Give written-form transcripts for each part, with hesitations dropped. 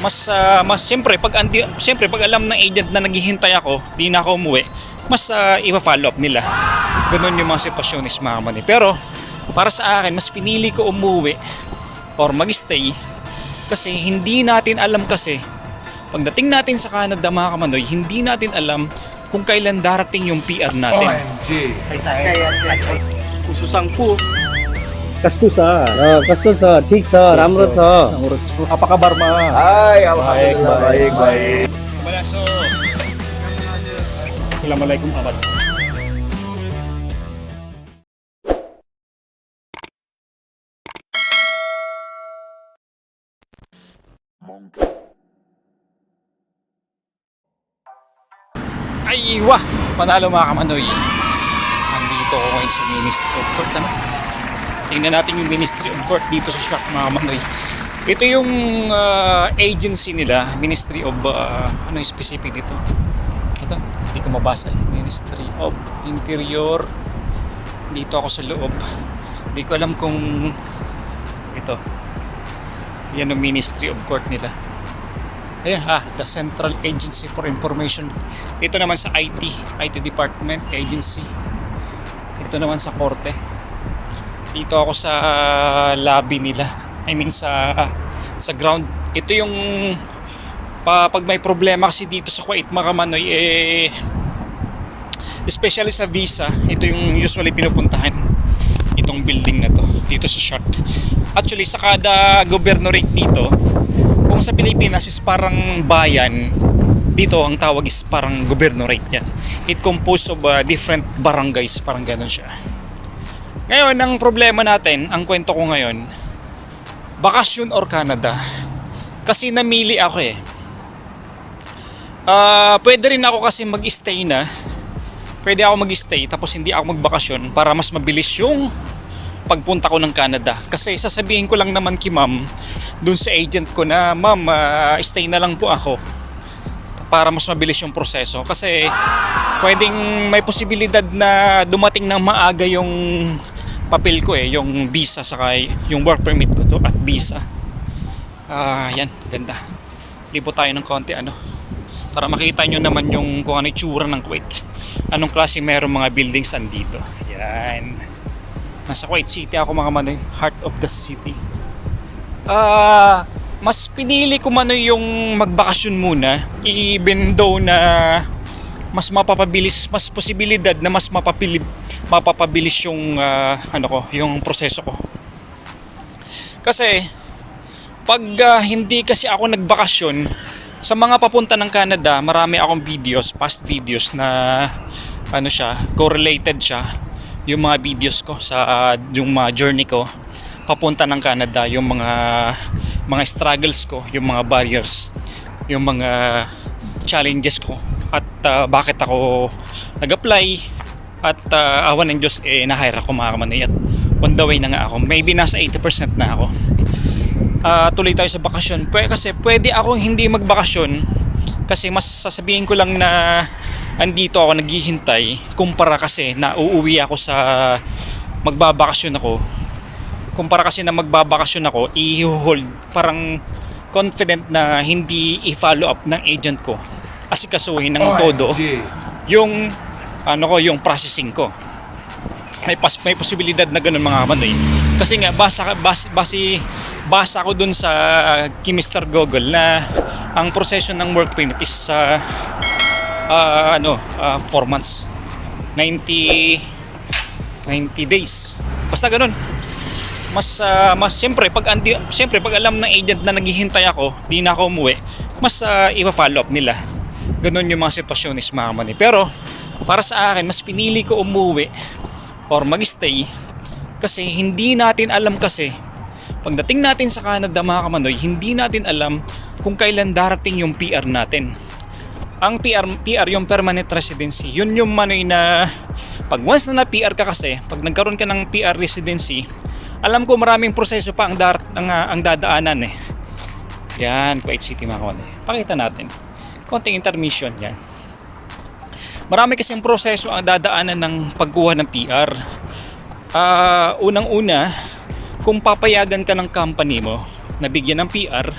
mas siyempre pag alam ng agent na naghihintay ako, di na ako umuwi, mas ipa-follow up nila. Ganun yung mga sitwasyon is mga kamanoy. Pero para sa akin, mas pinili ko umuwi or mag-stay kasi hindi natin alam kasi pagdating natin sa Canada mga kamanoy, hindi natin alam kung kailan darating yung PR natin. OMG. Kususangpu. कस्तो छ कस्तो छ ठिक छ राम्रो छ Apakah Barma? Ay, alhamdulillah baik. Malaso. Assalamualaikum abad. Ay, wah! Panalo mga kamanoy. Nandito ako ngayon sa Ministry of Court. Tingnan natin yung Ministry of Court dito sa Shark mga kamanoy. Ito yung agency nila, Ministry of ano yung specific dito? Ito, hindi ko mabasa eh. Ministry of Interior. Dito ako sa loob. Hindi ko alam kung ito. Yan yung Ministry of Court nila. Ayan, the Central Agency for Information. Ito naman sa IT Department Agency. Ito naman sa Korte. Dito ako sa lobby nila. I mean sa ground. Ito yung pag may problema kasi dito sa Kuwait mga kamanoy, especially sa visa, ito yung usually pinupuntahan. Itong building na to dito sa Shark. Actually sa kada governorate dito, kung sa Pilipinas is parang bayan, dito ang tawag is parang governorate yan. It composed of different barangays, parang ganun siya. Ngayon, ang problema natin, ang kwento ko ngayon, bakasyon or Canada. Kasi namili ako eh. Pwede rin ako kasi mag-stay na. Pwede ako mag-stay tapos hindi ako magbakasyon para mas mabilis yung pagpunta ko ng Canada. Kasi sasabihin ko lang naman kay ma'am, dun sa agent ko na, ma'am, stay na lang po ako para mas mabilis yung proseso. Kasi pwedeng may posibilidad na dumating ng maaga yung papel ko eh, yung visa saka yung work permit ko to at visa. Yan, ganda. Lipo tayo ng konti para makita nyo naman yung kung ano itsura ng Kuwait. Anong klase merong mga buildings andito. Yan. Nasa Kuwait City ako mga kamanoy, heart of the city. Mas pinili ko yung magbakasyon muna, even though na mas mapapabilis, mas posibilidad na mas mapapabilis yung yung proseso ko. Kasi pag hindi kasi ako nagbakasyon sa mga papunta ng Canada, marami akong past videos na correlated siya yung mga videos ko sa yung mga journey ko papunta ng Canada, yung mga struggles ko, yung mga barriers, yung mga challenges ko at bakit ako nag-apply at awan ng Diyos na-hire ako mga kamanoy at on the way na nga ako, maybe nasa 80% na ako. Tuloy tayo sa bakasyon kasi pwede akong hindi magbakasyon kasi mas sasabihin ko lang na andito ako naghihintay kumpara kasi na uuwi ako sa magbabakasyon ako, kumpara kasi na magbabakasyon ako i-hold, parang confident na hindi i-follow up ng agent ko asikasuhin ng todo yung yung processing ko. May posibilidad na ganun mga kamanoy kasi nga basa ko dun sa Mr. Google na ang proseso ng work permit is 4 months, 90 days, basta ganun. Mas siyempre pag alam ng agent na naghihintay ako, di na ako umuwi, mas ipa-follow up nila. Ganun yung mga sitwasyon is mga kamanoy. Pero para sa akin, mas pinili ko umuwi or mag-stay kasi hindi natin alam kasi pagdating natin sa Canada mga kamanoy, hindi natin alam kung kailan darating yung PR natin. Ang PR yung permanent residency, yun yung manoy na pag once na PR ka kasi, pag nagkaroon ka ng PR residency, alam ko maraming proseso pa ang dadaanan eh. Yan, Kuwait City mga kamanoy. Pakita natin. Konting intermission yan. Marami kasing proseso ang dadaanan ng pagkuha ng PR. Unang-una, kung papayagan ka ng company mo na bigyan ng PR,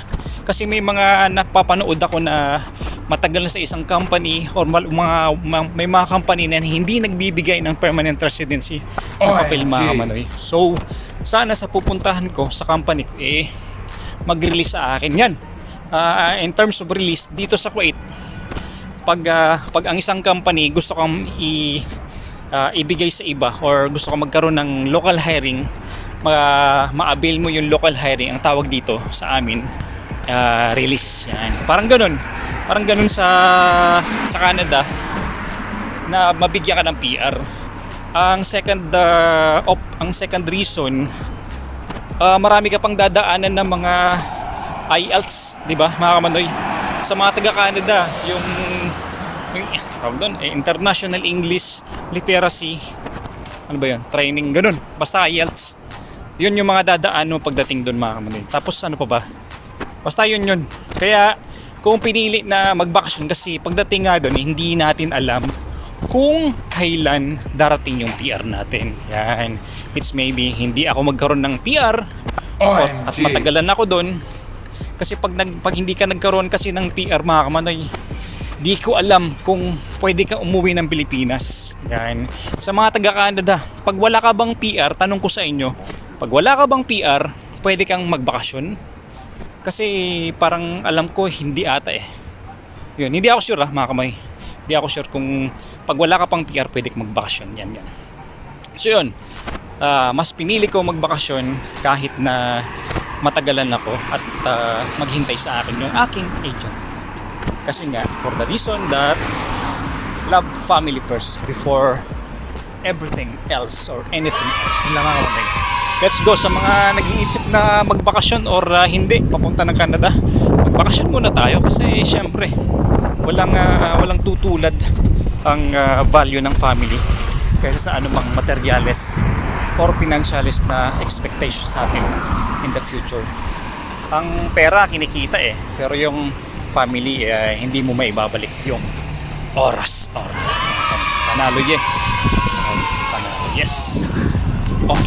Kasi may mga napapanood ako na matagal na sa isang company or may mga company na hindi nagbibigay ng permanent residency ng papel, mga kamanoy. So sana sa pupuntahan ko sa company ko mag-release sa akin yan. In terms of release dito sa Kuwait, pag ang isang company gusto kang ibigay sa iba or gusto kang magkaroon ng local hiring, ma-avail mo yung local hiring, ang tawag dito sa amin release. Yan. Parang ganun sa Canada na mabigyan ka ng PR. Ang second reason, marami ka pang dadaanan ng mga IELTS, di ba, mga kamanoy? Sa mga taga-Canada, yung International English Literacy, ano ba yun? Training, ganun. Basta IELTS. Yun yung mga dadaan mo pagdating doon, mga kamanoy. Tapos ano pa ba? Basta yun. Kaya kung pinili na magbakasyon, kasi pagdating nga doon, hindi natin alam kung kailan darating yung PR natin. Yan. It's maybe hindi ako magkaroon ng PR at matagalan ako doon. Kasi pag hindi ka nagkaroon kasi ng PR, mga kamanoy, di ko alam kung pwede ka umuwi ng Pilipinas. Yan. Sa mga taga-Canada, pag wala ka bang PR, tanong ko sa inyo, pag wala ka bang PR, pwede kang magbakasyon? Kasi parang alam ko hindi ata Yun, hindi ako sure mga kamay. Hindi ako sure kung pag wala ka pang PR pwede kang magbakasyon. Yan. So yun, mas pinili ko magbakasyon kahit na matagalan ako at maghintay sa akin yung aking agent. Kasi nga, for the reason that love family first before everything else or anything else. Yun lang mga kamay. Let's go sa mga nag-iisip na magbakasyon or hindi papunta ng Canada. Magbakasyon muna tayo kasi syempre walang tutulad ang value ng family kaysa sa anumang materials or financials na expectations natin in the future. Ang pera kinikita pero yung family hindi mo maibabalik yung oras. Panalo panalo, yes. Off.